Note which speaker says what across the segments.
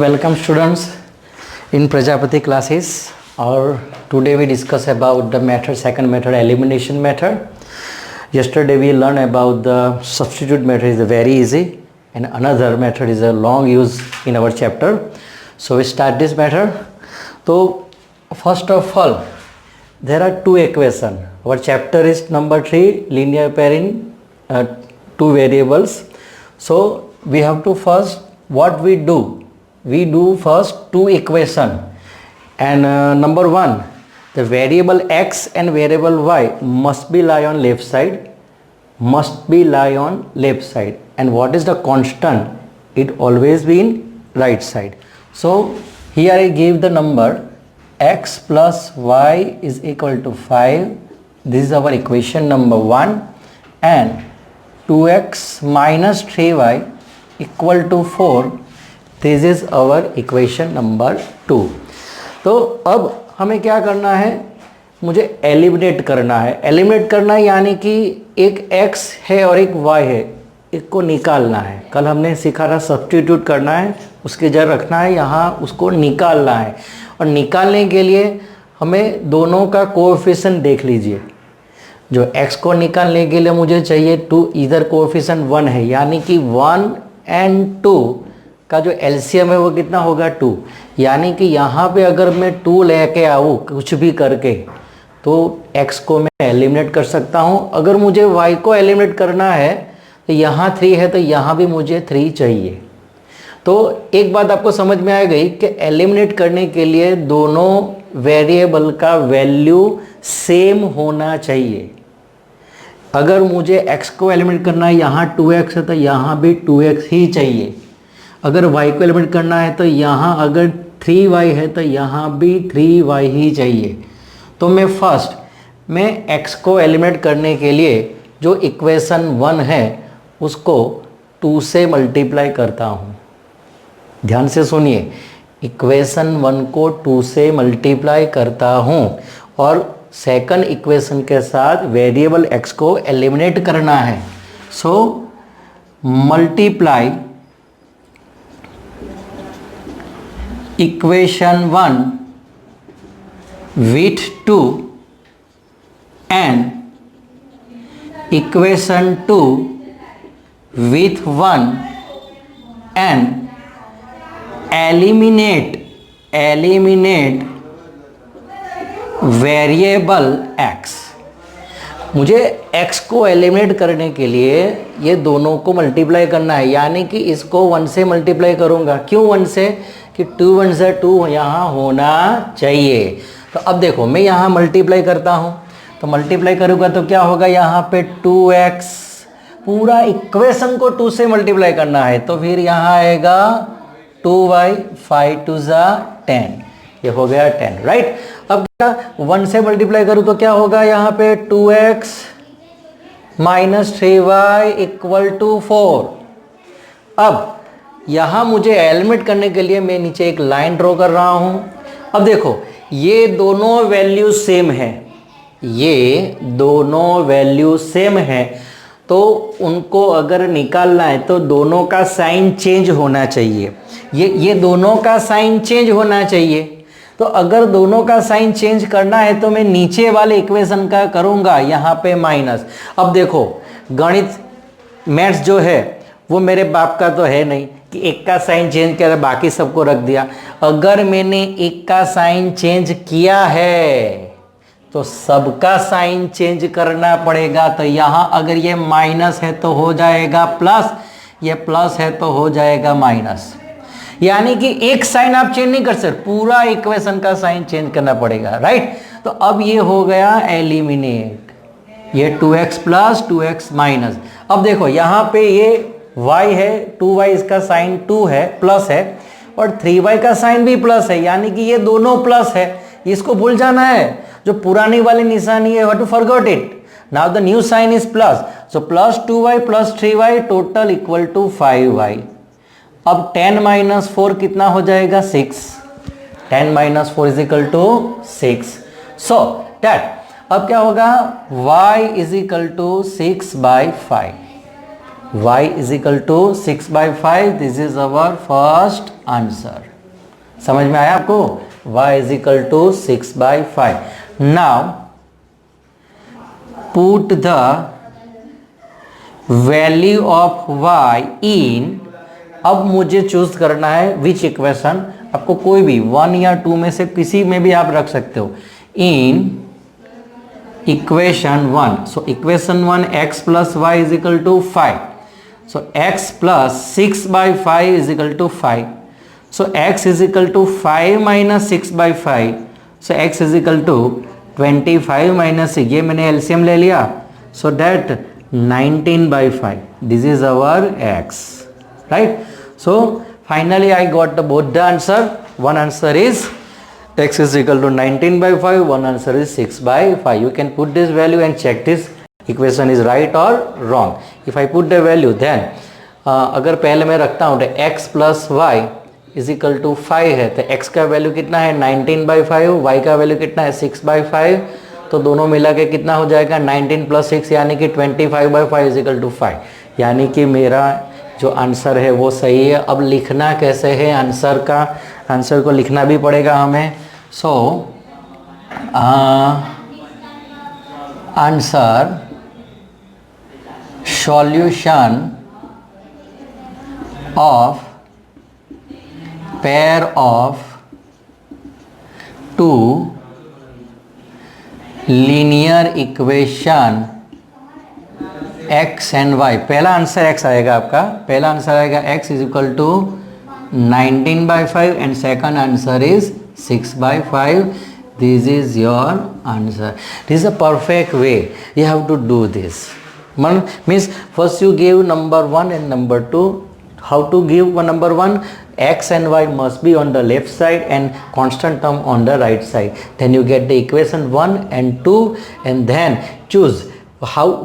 Speaker 1: Welcome students in Prajapati classes. Or today we discuss about the method, second method, elimination method. Yesterday we learned about the substitute method is very easy, and another method is a long use in our chapter. So we start this method. So first of all, there are two equations. Our chapter is number 3, linear pair in two variables. So we have to first, what we do first two equation, and number 1, the variable x and variable y must be lie on left side, and what is the constant? It always be in right side. So here I give the number x plus y is equal to 5. This is our equation number 1, and 2x minus 3y equal to 4. This is our equation number 2. तो अब हमें क्या करना है, मुझे eliminate करना है यानी कि एक x है और एक y है, एक को निकालना है. कल हमने सीखा था सब्स्टिट्यूट करना है, उसके जगह रखना है, यहाँ उसको निकालना है. और निकालने के लिए हमें दोनों का कोएफिशिएंट देख लीजिए. जो x को निकालने के लिए मुझे चाहिए 2, इधर कोएफिशिएंट 1 है, यानी कि 1 and 2 का जो एलसीएम है वो कितना होगा 2. यानी कि यहाँ पे अगर मैं 2 लेके आऊँ कुछ भी करके, तो x को मैं एलिमिनेट कर सकता हूँ. अगर मुझे y को एलिमिनेट करना है तो यहाँ 3 है, तो यहाँ भी मुझे 3 चाहिए. तो एक बात आपको समझ में आ गई कि एलिमिनेट करने के लिए दोनों वेरिएबल का वैल्यू सेम होना चाहिए. अगर मुझे x को एलिमिनेट करना है, यहाँ 2x है तो यहाँ भी 2x ही चाहिए. अगर y को एलिमिनेट करना है तो यहाँ अगर 3y है तो यहाँ भी 3y ही चाहिए. तो मैं x को एलिमिनेट करने के लिए जो इक्वेशन 1 है उसको 2 से मल्टीप्लाई करता हूँ. ध्यान से सुनिए, इक्वेशन 1 को 2 से मल्टीप्लाई करता हूँ और सेकंड इक्वेशन के साथ वेरिएबल x को एलिमिनेट करना है. So multiply equation 1 with 2 and equation 2 with 1 and eliminate variable x. मुझे x को एलिमिनेट करने के लिए ये दोनों को मल्टीप्लाई करना है, यानी कि इसको 1 से मल्टीप्लाई करूँगा. क्यों 1 से? कि 2 1 से 2 यहाँ होना चाहिए. तो अब देखो मैं यहाँ मल्टीप्लाई करता हूँ, तो मल्टीप्लाई करूँगा तो क्या होगा, यहाँ पे 2x, पूरा इक्वेशन को 2 से मल्टीप्लाई करना है, तो फिर यहाँ आएगा 2y, 5 2 10, ये हो गया 10, राइट. अब क्या 1 से मल्टीप्लाई करूँ तो क्या होगा, यहाँ पे 2x minus 3y equal to 4. अब यहाँ मुझे एलिमिनेट करने के लिए मैं नीचे एक लाइन ड्रॉ कर रहा हूँ. अब देखो ये दोनों वैल्यू सेम है, तो उनको अगर निकालना है तो दोनों का साइन चेंज होना चाहिए. ये दोनों का साइन चेंज होना चाहिए. तो अगर दोनों का साइन चेंज करना है तो मैं नीचे वाले इक्वेशन का करूँगा, यहाँ पे माइनस. अब देखो गणित मैथ्स जो है वो मेरे बाप का तो है नहीं कि एक का साइन चेंज किया बाकी सबको रख दिया. अगर मैंने एक का साइन चेंज किया है तो सबका साइन चेंज करना पड़ेगा. तो यहाँ अगर ये माइनस है तो हो जाएगा प्लस, ये प्लस है तो हो जाएगा माइनस. यानी कि एक साइन आप चेंज नहीं कर सकते, पूरा इक्वेशन का साइन चेंज करना पड़ेगा, राइट. तो अब ये हो गया एलिमिनेट, ये 2x प्लस 2x माइनस. अब देखो यहाँ पे ये y है, 2y इसका साइन 2 है, प्लस है, और 3y का साइन भी प्लस है, यानी कि ये दोनों प्लस है. इसको भूल जाना है, जो पुरानी वाली निशानी है, to forget it. Now the new sign is plus, so plus 2y plus 3y total equal to 5y. अब 10 माइनस 4 कितना हो जाएगा, 6. 10 minus 4 is equal to 6. So that अब क्या होगा, y is equal to 6/5. y is equal to 6/5. This is our first answer. समझ में आया आपको? y is equal to 6/5. Now put the value of y in, अब मुझे चूज करना है विच इक्वेशन, आपको कोई भी 1 या 2 में से किसी में भी आप रख सकते हो, in equation 1. So equation 1 x plus y is equal to 5. So x plus 6/5 is equal to 5. So x is equal to 5 minus 6/5. So x is equal to 25 minus 6, ये मैंने एलसीएम ले लिया. So that 19/5. This is our x, right? So finally I got both the answer. One answer is x is equal to 19/5, one answer is 6/5. You can put this value and check this equation is right or wrong. If I put the value, then अगर पहले मैं रखता हूँ तो x plus y is equal to 5 है, तो x का value कितना है 19/5, y का वैल्यू कितना है 6/5, तो दोनों मिला के कितना हो जाएगा 19 plus 6 यानी कि 25/5 is equal to 5. यानी कि मेरा जो आंसर है वो सही है. अब लिखना कैसे है आंसर का, आंसर को लिखना भी पड़ेगा हमें. So answer solution of pair of two linear equation x and y. पहला आंसर x आएगा आपका, पहला आंसर आएगा x is equal to 19/5 and second answer is 6/5. This is your answer. This is a perfect way you have to do this. Means first you give number 1 and number 2. How to give number 1? x and y must be on the left side and constant term on the right side. Then you get the equation 1 and 2 and then choose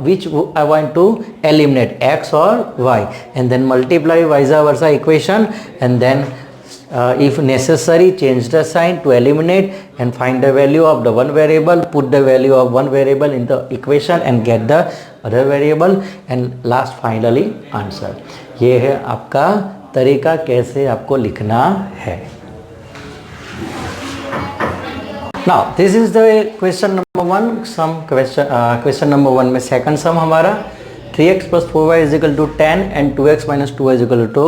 Speaker 1: which I want to eliminate, x or y, and then multiply vice versa equation, and then if necessary change the sign to eliminate and find the value of the one variable, put the value of one variable in the equation and get the other variable, and last finally answer. ये है आपका तरीका कैसे आपको लिखना है. Now this is the question number 1. Sum question number 1 में second sum हमारा 3x plus 4y is equal to 10 and 2x minus 2y is equal to 2.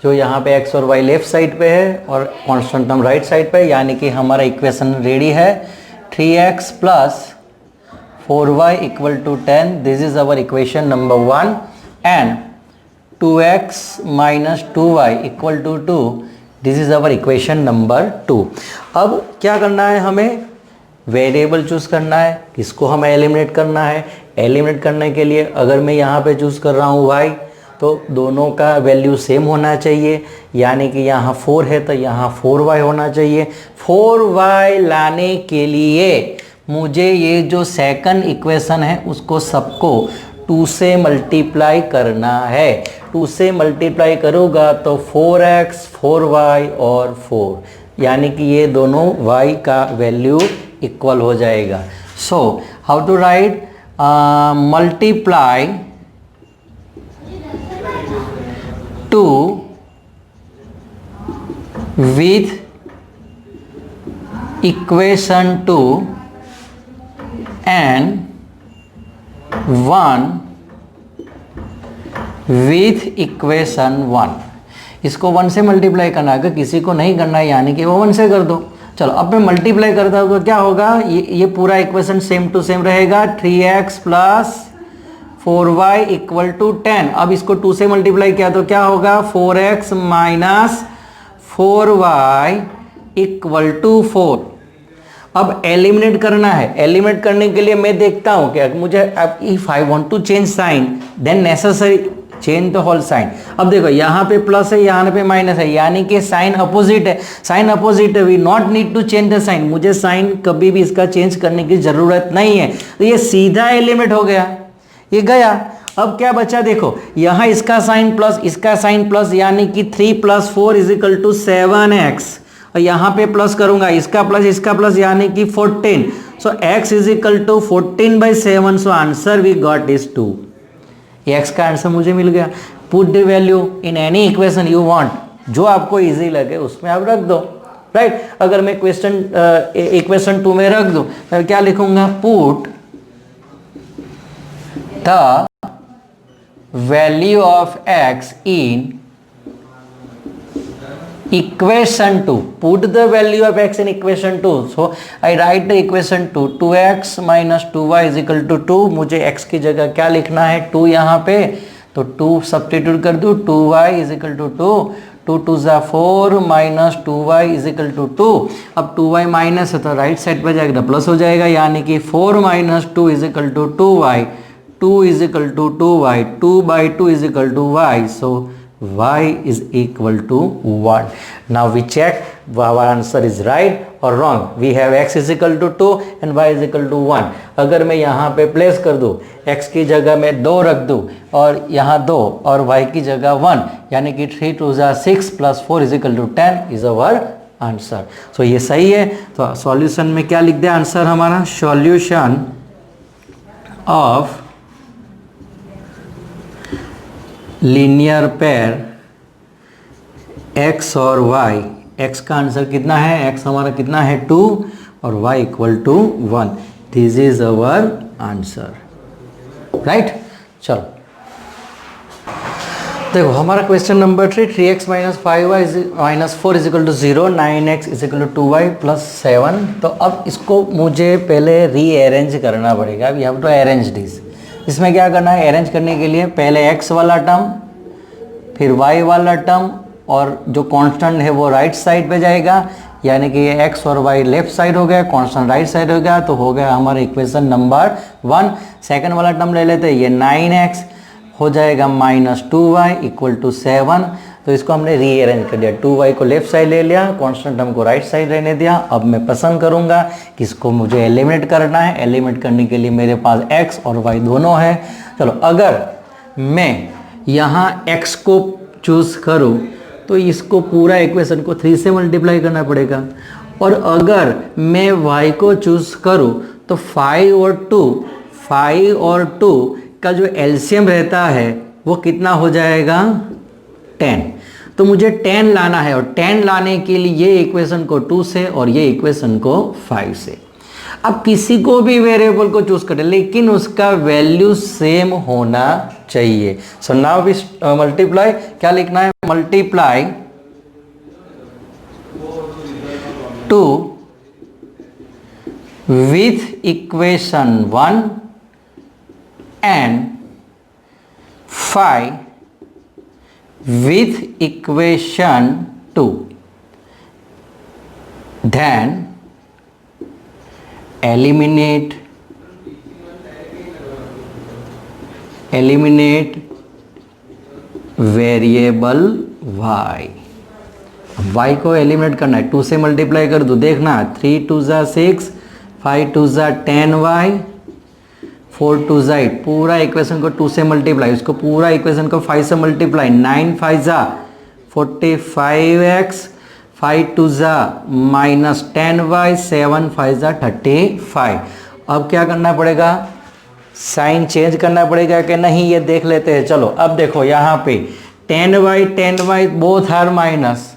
Speaker 1: जो यहाँ पे x और y लेफ्ट साइड पे है और कांस्टेंट टर्म राइट साइड पे, यानी कि हमारा इक्वेशन रेडी है. 3x plus 4y equal to 10. This is our equation number 1 and 2x minus 2y equal to 2. This is our equation number 2. अब क्या करना है, हमें वेरिएबल चूज करना है, किसको हमें एलिमिनेट करना है. एलिमिनेट करने के लिए अगर मैं यहाँ पे चूज कर रहा हूँ y, तो दोनों का वैल्यू सेम होना चाहिए, यानी कि यहाँ 4 है तो यहाँ 4y होना चाहिए. 4y लाने के लिए मुझे ये जो सेकंड इक्वेशन है उसको सबको 2 से मल्टीप्लाई करना है. 2 से मल्टीप्लाई करूँगा तो 4x 4y और 4, यानी कि ये दोनों y का वैल्यू इक्वल हो जाएगा. So how to write, multiply 2 with equation 2 and 1 with equation 1. इसको 1 से मल्टीप्लाई करना है, अगर किसी को नहीं करना है यानी कि वो 1 से कर दो. चलो अब मैं मल्टीप्लाई करता हूँ तो क्या होगा, ये पूरा इक्वेशन सेम टू सेम रहेगा. 3x plus 4y equal to 10. अब इसको 2 से मल्टीप्लाई किया तो क्या होगा, 4x minus 4y equal to 4. अब एलिमिनेट करना है. एलिमिनेट करने के लिए मैं देखता हूँ कि मुझे अब if I want to change sign then necessary change the whole sign. अब देखो यहाँ पे प्लस है, यहाँ पे माइनस है, यानी कि साइन अपोजिट है. साइन अपोजिट है, we not need to change the sign. मुझे साइन कभी भी इसका चेंज करने की जरूरत नहीं है. तो ये सीधा एलिमिनेट हो गया, ये गया. अब क्या बचा, देखो यहाँ इसका साइन प्लस इसका साइन प्लस, यानी कि 3 + 4 = 7x. और यहाँ पे प्लस करूंगा, इसका प्लस यानी कि 14. So x = 14/7. So answer we got is 2. ये x का आंसर मुझे मिल गया. Put the value in any equation you want, जो आपको इजी लगे उसमें आप रख दो. राइट। अगर मैं इक्वेशन 2 में रख दूं, मैं क्या लिखूंगा, put the value of x in equation 2. Put the value of x in equation 2. So I write the equation 2. 2x minus 2y is equal to 2. मुझे x की जगह क्या लिखना है, 2 यहाँ पे, तो 2 सब्स्टिट्यूट कर दूँ, 2y is equal to 2. 2 2 जा 4 minus 2y is equal to 2. अब 2y माइनस है तो राइट साइड पे जाएगा प्लस हो जाएगा, यानी कि 4 minus 2 is equal to 2y. 2 is equal to 2y. 2 by 2 is equal to y. So y is equal to 1. Now we check our answer is right or wrong. We have x is equal to 2 and y is equal to 1. अगर मैं यहाँ पे place कर दूँ, x की जगह में 2 रख दूँ और यहाँ 2 और y की जगह 1, यानी कि 3 2 6 plus 4 is equal to 10 is our answer. So ये सही है। तो सॉल्यूशन में क्या लिख दे आंसर हमारा, solution of linear pair x और y, x का आंसर कितना है, x हमारा कितना है 2 और y equal to 1. This is our answer, right. चलो देखो हमारा question number 3, 3x minus 5y minus 4 is equal to 0, 9x is equal to 2y plus 7. तो अब इसको मुझे पहले रीअरेंज करना पड़ेगा. We have to arrange this. इसमें क्या करना है, अरेंज करने के लिए पहले x वाला टर्म, फिर y वाला टर्म, और जो कांस्टेंट है वो राइट साइड पे जाएगा, यानी कि ये x और y लेफ्ट साइड हो गया, कांस्टेंट राइट साइड हो गया, तो हो गया हमारा इक्वेशन नंबर 1. सेकंड वाला टर्म ले लेते हैं, ये 9x हो जाएगा माइनस 2y इक्वल टू 7. तो इसको हमने रीअरेंज कर दिया, 2y को लेफ्ट साइड ले लिया, कांस्टेंट टर्म को राइट साइड रहने दिया. अब मैं पसंद करूंगा किसको मुझे एलिमिनेट करना है. एलिमिनेट करने के लिए मेरे पास x और y दोनों है. चलो अगर मैं यहाँ x को चूज करूँ तो इसको पूरा इक्वेशन को 3 से मल्टीप्लाई करना पड़ेगा, और अगर मैं y को चूज करूँ तो 5 और 2 का जो एलसीएम रहता है वो कितना हो जाएगा, 10. तो मुझे 10 लाना है, और 10 लाने के लिए ये इक्वेशन को 2 से और ये इक्वेशन को 5 से. अब किसी को भी वेरिएबल को चूज करें, लेकिन उसका वैल्यू सेम होना चाहिए. So now we multiply. क्या लिखना है, multiply 2 with equation 1 and 5 with equation 2, then eliminate variable y. y को एलिमिनेट करना है, 2 से मल्टीप्लाई कर दो, देखना 3 2 जा 6, 5 2 जा 10y, 4 2 जा 8. पूरा इक्वेशन को 2 से मल्टीप्लाई, उसको पूरा इक्वेशन को 5 से मल्टीप्लाई, 9 5 जा 45x, 5 2 जा माइनस 10y, 7 5 जा 35. अब क्या करना पड़ेगा, साइन चेंज करना पड़ेगा कि नहीं, ये देख लेते हैं. चलो अब देखो यहाँ पे 10y बोथ आर माइनस,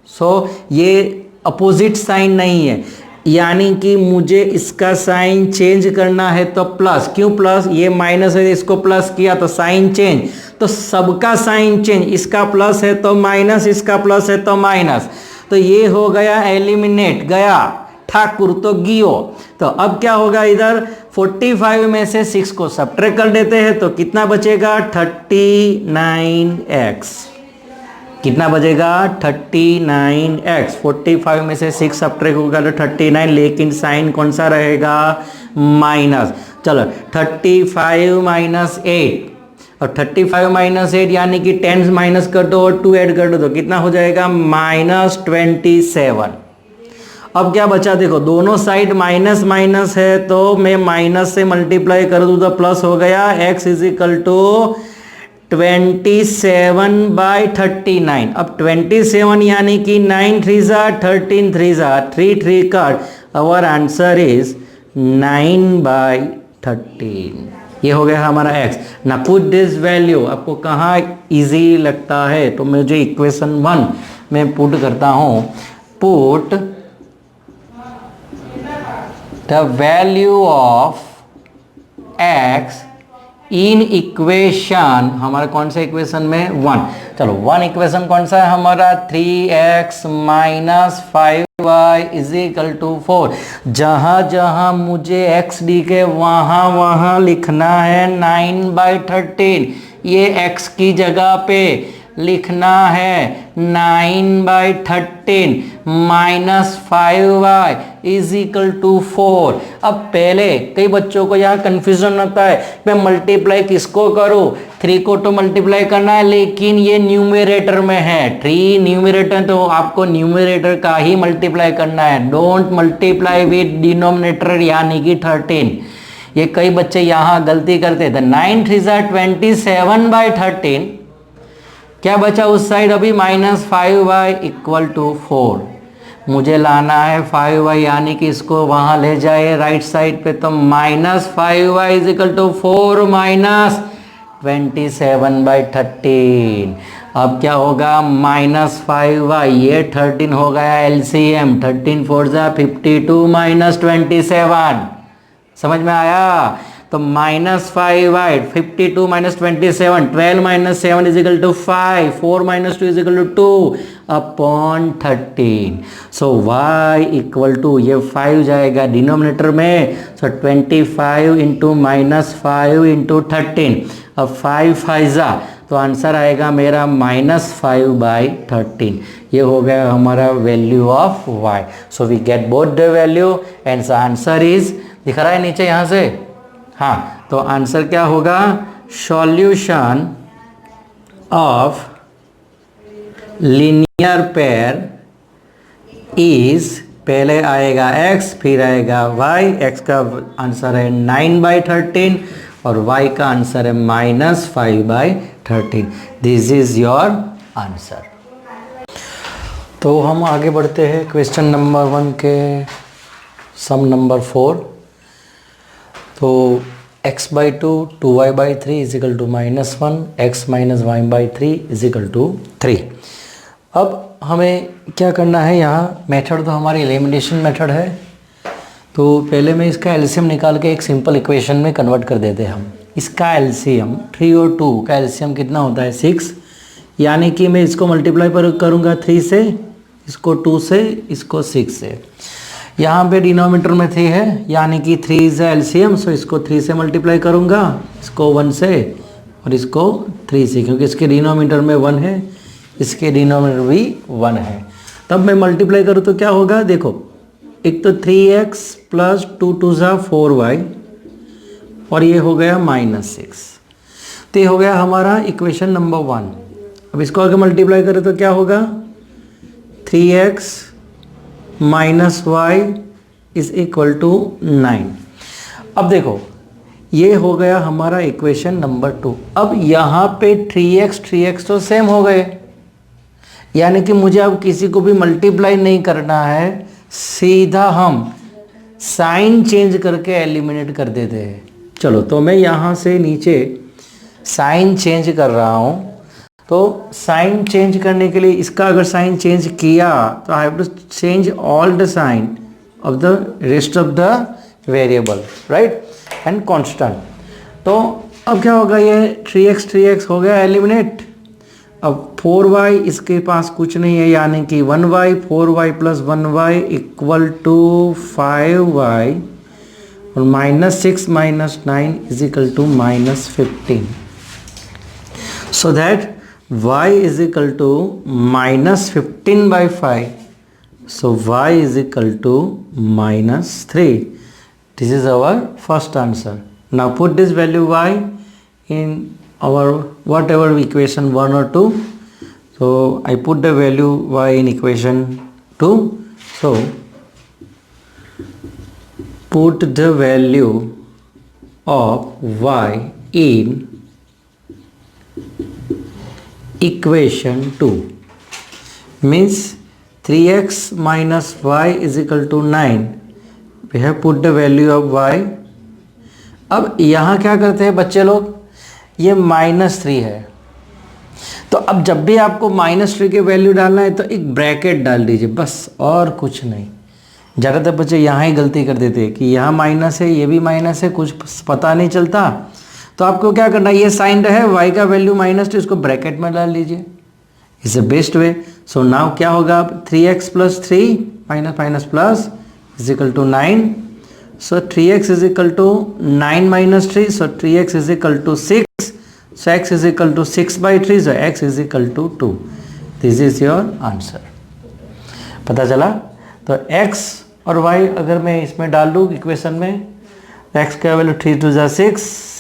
Speaker 1: सो ये अपोजिट साइन नहीं है, यानी कि मुझे इसका साइन चेंज करना है तो प्लस. क्यों प्लस, ये माइनस है, इसको प्लस किया तो साइन चेंज, तो सबका साइन चेंज. इसका प्लस है तो माइनस, इसका प्लस है तो माइनस. तो ये हो गया एलिमिनेट, गया ठाकुर तो गियो. तो अब क्या होगा, इधर 45 में से 6 को सब्ट्रैक्ट कर देते हैं, तो कितना बचेगा, 39x. कितना बचेगा, 39x. 45 में से 6 सब्ट्रैक्ट होगा तो 39, लेकिन साइन कौन सा रहेगा, माइनस. चलो 35 माइनस 8, और 35 माइनस 8 यानी कि 10 माइनस कर दो और 2 ऐड कर दो, तो कितना हो जाएगा, माइनस 27. अब क्या बचा, देखो दोनों साइड माइनस माइनस है, तो मैं माइनस से मल्टीप्लाई कर दूँ तो प्लस हो गया. x is equal to 27/39. अब 27 यानी कि 9 3 जा 13 3 जा 3 3 कट. Our answer is 9/13. ये हो गया हमारा x. ना पुट दिस वैल्यू. आपको कहाँ इजी लगता है तो मुझे इक्वेशन 1 में पुट करता हूँ. put the value of x in equation, हमारा कौन सा इक्वेशन में 1, चलो 1 इक्वेशन कौन सा है हमारा 3x minus 5y is equal to 4। जहां जहां मुझे x दी के वहां वहां लिखना है 9/13, ये x की जगह पे लिखना है 9/13 minus 5y is equal to 4। अब पहले कई बच्चों को यहाँ कंफ्यूजन होता है, मैं मल्टीप्लाई किसको करूँ, 3 को तो मल्टीप्लाई करना है लेकिन ये न्यूमरेटर में है, 3 न्यूमरेटर तो आपको न्यूमरेटर का ही मल्टीप्लाई करना है, डोंट मल्टीप्लाई विद डिनोमिनेटर यानी कि 13। ये कई बच्चे यहाँ गलती करते थे। 9 3 27/13, क्या बचा उस साइड अभी माइनस 5y इक्वल टू 4। मुझे लाना है 5y यानी कि इसको वहां ले जाए राइट साइड पे, तो minus 5y is equal to 4 minus 27/13। अब क्या होगा माइनस 5y, ये 13 हो गया एलसीएम, 13 4 जा 52 माइनस 27, समझ में आया। तो minus 5y 52 minus 27, 12 minus 7 is equal to 5, 4 minus 2 is equal to 2 upon 13। So y equal to, ये 5 जाएगा डिनोमिनेटर में, सो 25 इंटू माइनस 5 इंटू 13, अब 5 5 जा, तो आंसर आएगा मेरा माइनस 5/13। ये हो गया हमारा value of y। So we get both the value and the answer is, दिख रहा है नीचे यहाँ से, हाँ, तो आंसर क्या होगा, solution of linear pair is, पहले आएगा x फिर आएगा y, x का आंसर है 9/13 और y का आंसर है minus 5/13। This is your answer. तो हम आगे बढ़ते हैं क्वेश्चन नंबर 1 के सम नंबर 4। तो x/2 2y/3 is equal to -1, x minus y/3 is equal to 3। अब हमें क्या करना है, यहाँ मेथड तो हमारी एलिमिनेशन मेथड है, तो पहले मैं इसका एलसीएम निकाल के एक सिंपल इक्वेशन में कन्वर्ट कर देते हैं हम। इसका एलसीएम 3 और 2 का एलसीएम कितना होता है 6, यानी कि मैं इसको मल्टीप्लाई करूँगा 3 से, इसको 2 से, इसको 6 से। यहाँ पे डिनोमिनेटर में 3 है यानी कि 3 इज एलसीएम, सो इसको 3 से मल्टीप्लाई करूँगा, इसको 1 से और इसको 3 से, क्योंकि इसके डिनोमिनेटर में 1 है, इसके डिनोमिनेटर भी 1 है। तब मैं मल्टीप्लाई करूँ तो क्या होगा, देखो एक तो 3x प्लस 2 2 जा 4y और ये हो गया -6। तो ये हो गया हमारा इक्वेशन नंबर 1। अब इसको अगर मल्टीप्लाई करें तो क्या होगा, 3x minus y is equal to 9। अब देखो ये हो गया हमारा इक्वेशन नंबर 2। अब यहाँ पे 3x तो सेम हो गए, यानी कि मुझे अब किसी को भी मल्टीप्लाई नहीं करना है, सीधा हम साइन चेंज करके एलिमिनेट कर देते हैं। चलो तो मैं यहाँ से नीचे साइन चेंज कर रहा हूँ, तो साइन चेंज करने के लिए इसका अगर साइन चेंज किया तो I have to change all the sign of the rest of the variable, right, and constant. तो अब क्या होगा, ये 3x हो गया एलिमिनेट। अब 4y इसके पास कुछ नहीं है, यानी कि 1y, 4y plus 1y equal to 5y और -6 minus 9 is equal to -15। So that y is equal to -15/5. So y is equal to -3. This is our first answer. Now put this value y in our whatever equation 1 or 2. So I put the value y in equation 2. So put the value of y in equation 2 means 3x minus y is equal to 9. We have put the value of y. अब यहाँ क्या करते हैं बच्चे लोग, ये -3 है, तो अब जब भी आपको -3 के वैल्यू डालना है तो एक ब्रैकेट डाल दीजिए बस, और कुछ नहीं। ज़्यादातर बच्चे यहाँ ही गलती कर देते हैं कि यहाँ माइनस है, ये भी माइनस है, कुछ पता नहीं चलता। तो आपको क्या करना है, ये साइन रहे y का वैल्यू -2, इसको ब्रैकेट में डाल लीजिए, is the best way. So now क्या होगा, 3x + 3 minus minus plus is equal to 9। So 3x is equal to 9 - 3, so 3x is equal to 6, so x is equal to 6/3, so x is equal to 2. This is your answer. पता चला? तो x और y अगर मैं इसमें डाल दूँ equation में, x का वैल्यू 3 × 2 =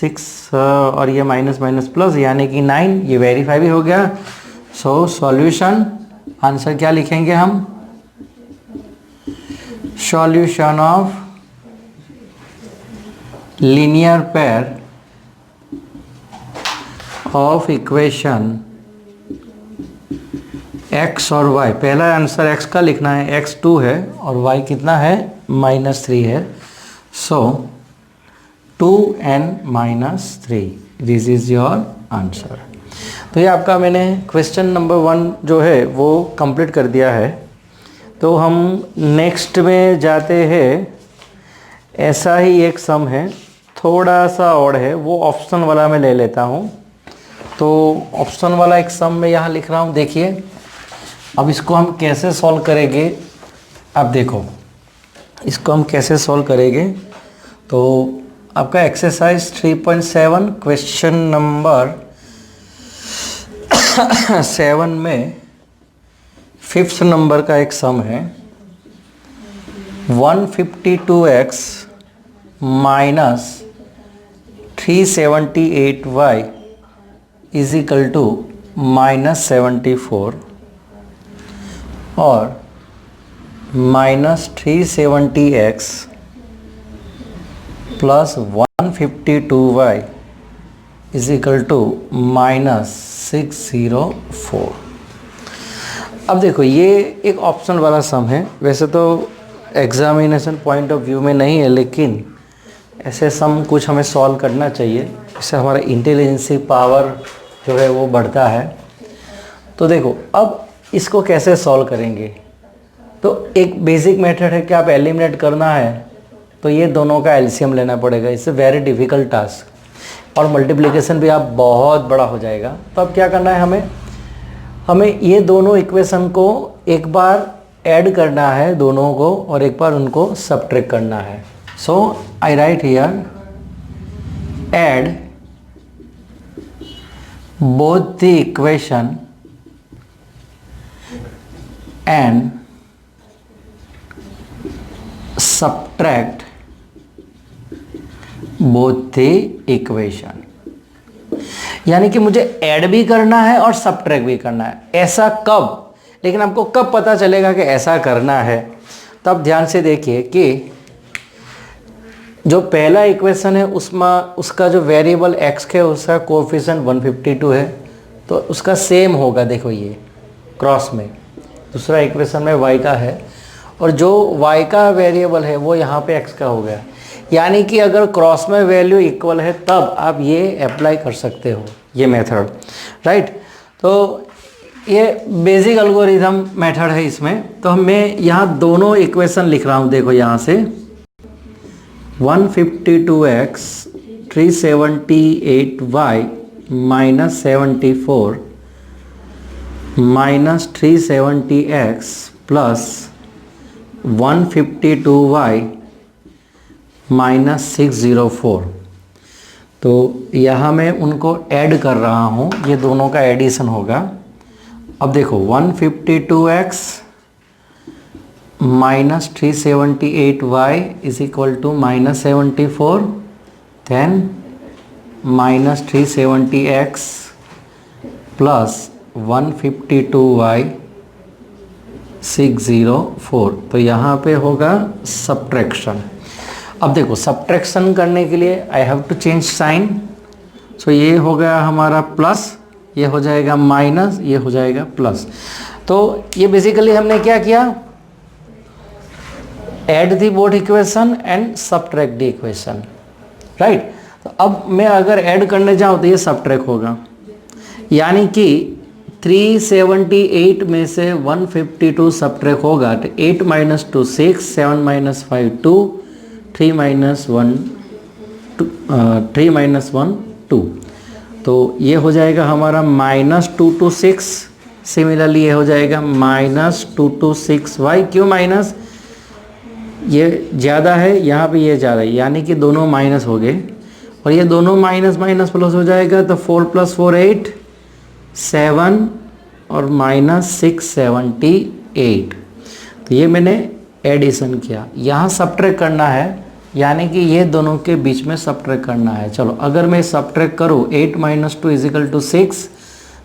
Speaker 1: 6 और ये माइनस माइनस प्लस यानी कि 9, ये वेरीफाई भी हो गया। सो सॉल्यूशन, आंसर क्या लिखेंगे हम, solution of linear pair of equation x और y। पहला आंसर x का लिखना है, x 2 है और y कितना है, -3 है। सो 2n - 3, this is your answer. तो ये आपका मैंने क्वेश्चन नंबर 1 जो है वो कंप्लीट कर दिया है। तो हम नेक्स्ट में जाते हैं। ऐसा ही एक सम है, थोड़ा सा और है, वो ऑप्शन वाला मैं ले लेता हूँ। तो ऑप्शन वाला एक सम मैं यहाँ लिख रहा हूँ, देखिए। अब इसको हम कैसे सॉल्व करेंगे, अब देखो इसको हम कैसे सॉल्व करेंगे। तो आपका एक्सरसाइज 3.7 क्वेश्चन नंबर 7 में 5th नंबर का एक सम है। 152x - 378y is equal to -74 और -370x + 152y is equal to -604। अब देखो ये एक ऑप्शन वाला सम है, वैसे तो एग्जामिनेशन पॉइंट ऑफ व्यू में नहीं है, लेकिन ऐसे सम कुछ हमें सॉल्व करना चाहिए, इससे हमारा इंटेलिजेंसी पावर जो है वो बढ़ता है। तो देखो अब इसको कैसे सॉल्व करेंगे। तो एक बेसिक मेथड है कि आप एलिमिनेट करना है तो ये दोनों का एलसीएम लेना पड़ेगा, इससे वेरी डिफ़िकल्ट टास्क, और मल्टीप्लिकेशन भी आप बहुत बड़ा हो जाएगा। तो अब क्या करना है, हमें ये दोनों इक्वेशन को एक बार ऐड करना है दोनों को, और एक बार उनको सब्ट्रैक्ट करना है। So I write here add both the equation and subtract both the equation। यानी कि मुझे ऐड भी करना है और सब्ट्रैक्ट भी करना है। ऐसा कब, लेकिन आपको कब पता चलेगा कि ऐसा करना है, तब ध्यान से देखिए कि जो पहला इक्वेशन है उसमें उसका जो वेरिएबल x है उसका कोएफिशिएंट 152 है, तो उसका सेम होगा। देखो ये क्रॉस में दूसरा इक्वेशन में y का है, और जो y का वेरिएबल है वो यहाँ पे x का हो गया। यानी कि अगर क्रॉस में वैल्यू इक्वल है तब आप ये अप्लाई कर सकते हो, ये मेथड, राइट। तो ये बेसिक एल्गोरिथम मेथड है इसमें। तो मैं यहाँ दोनों इक्वेशन लिख रहा हूँ, देखो यहाँ से 152x 378y -74 -370x + 152y -604। तो यहाँ मैं उनको ऐड कर रहा हूँ, ये दोनों का एडिशन होगा। अब देखो 152x -378y is equal to -74, then -370x + 152y 604। तो यहाँ पे होगा सब्ट्रैक्शन। अब देखो सब्ट्रैक्शन करने के लिए I have to change sign. So ये हो गया हमारा प्लस, ये हो जाएगा माइनस, ये हो जाएगा प्लस। तो ये बेसिकली हमने क्या किया, add the both equation and subtract the equation, right. तो अब मैं अगर ऐड करने जाऊँ तो ये सब्ट्रैक्ट होगा, यानी कि 378 में से 152 सब्ट्रैक्ट होगा तो 8 माइनस 2 6, 7 माइनस 5 2, 3 माइनस 1 2, तो ये हो जाएगा हमारा -2 to 6। सिमिलरली ये हो जाएगा -2 to 6। वाई क्यों माइनस? ये ज़्यादा है, यहाँ पे ये ज़्यादा है, यानी कि दोनों माइनस हो गए और ये दोनों माइनस माइनस प्लस हो जाएगा तो 4 + 4 8, 7 और -678। तो ये मैंने एडिशन किया। यहाँ सब्ट्रैक्ट करना है, यानी कि ये दोनों के बीच में सब्ट्रैक्ट करना है। चलो अगर मैं सब्ट्रैक्ट करूँ 8 - 2 = 6,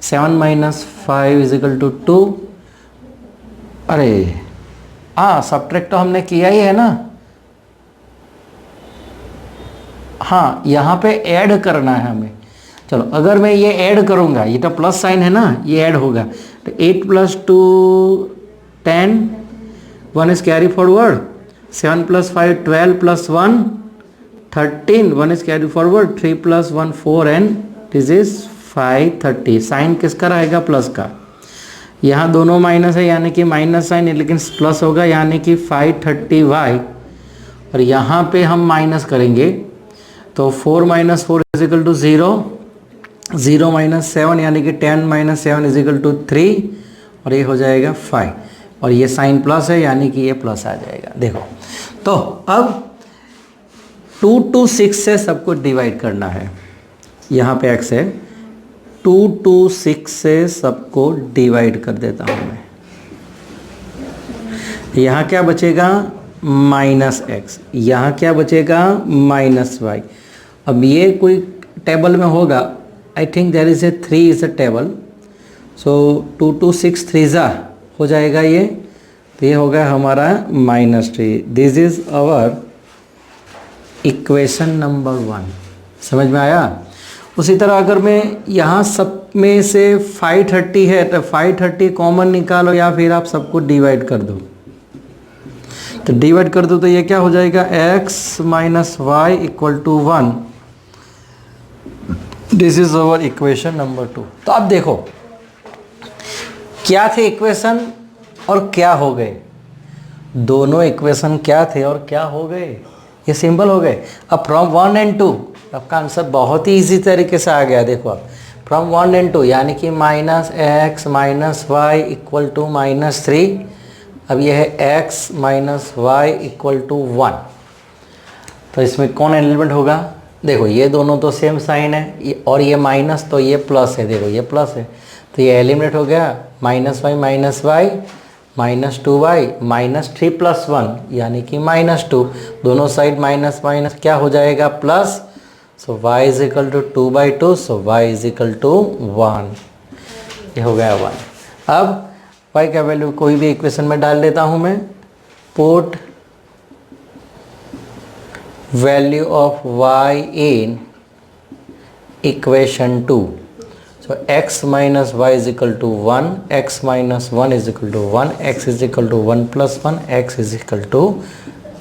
Speaker 1: 7 - 5 = 2। अरे हाँ, सब्ट्रैक्ट तो हमने किया ही है ना। हाँ, यहाँ पे ऐड करना है हमें। चलो अगर मैं ये ऐड करूँगा, ये तो प्लस साइन है ना, ये ऐड होगा तो 8 + 2 10, 1 is carry forward, 7 + 5 12 + 1 13, 1 is carry forward, 3 + 1 4 and this is 530। Sign किसका रहेगा? प्लस का। यहाँ दोनों माइनस है यानी कि माइनस साइन है, लेकिन प्लस होगा यानी कि 530y। और यहाँ पे हम माइनस करेंगे तो 4 - 4 = 0, 0 - 7 यानी कि 10 - 7 = 3 और ये हो जाएगा 5 और ये साइन प्लस है यानी कि ये प्लस आ जाएगा। देखो तो अब 2 to 6 से सबको डिवाइड करना है। यहाँ पे x है, 2 to 6 से सबको डिवाइड कर देता हूँ मैं। यहाँ क्या बचेगा? -x। यहाँ क्या बचेगा? -y। अब ये कोई टेबल में होगा, I think there is a 3 is a table, so 2 to 6 3 हो जाएगा ये, तो ये होगा हमारा -3। This is our equation number 1। समझ में आया? उसी तरह अगर मैं यहाँ सब में से 530 है तो 530 कॉमन निकालो या फिर आप सबको डिवाइड कर दो। तो डिवाइड कर दो तो ये क्या हो जाएगा? x - y = 1। This is our equation number 2। तो अब देखो क्या थे इक्वेशन और क्या हो गए। दोनों इक्वेशन क्या थे और क्या हो गए? ये सिंपल हो गए। अब फ्रॉम 1 and 2 आपका आंसर बहुत ही इजी तरीके से आ गया। देखो अब फ्रॉम 1 and 2 यानी कि -x - y = -3। अब यह है x - y = 1। तो इसमें कौन एलिमेंट होगा? देखो ये दोनों तो सेम साइन है और ये माइनस तो ये प्लस है। देखो ये प्लस है तो ये एलिमिनेट हो गया। -y - -2y -3 + 1 यानी कि -2। दोनों साइड माइनस माइनस क्या हो जाएगा? प्लस। सो y = 2/2, सो y = 1। ये हो गया 1। अब y का वैल्यू कोई भी इक्वेशन में डाल देता हूँ मैं। Put value of y in equation 2। So x - y = 1, x - 1 = 1, x = 1 + 1, x =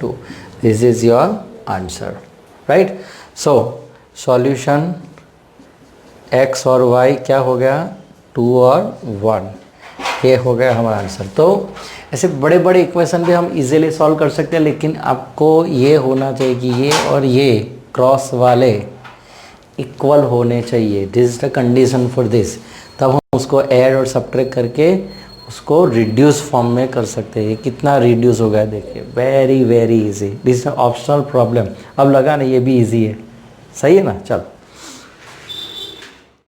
Speaker 1: 2। This is your answer, right? So solution x और y क्या हो गया? 2 और 1। ये हो गया हमारा आंसर। तो ऐसे बड़े बड़े इक्वेशन भी हम इजीली सॉल्व कर सकते हैं, लेकिन आपको ये होना चाहिए कि ये और ये क्रॉस वाले इक्वल होने चाहिए। This is the condition for this. तब हम उसको ऐड और सब्ट्रैक्ट करके उसको रिड्यूस फॉर्म में कर सकते हैं। ये कितना रिड्यूस हो गया देखिए, very very easy. This is optional problem. अब लगा ना ये भी इजी है, सही है ना? चलो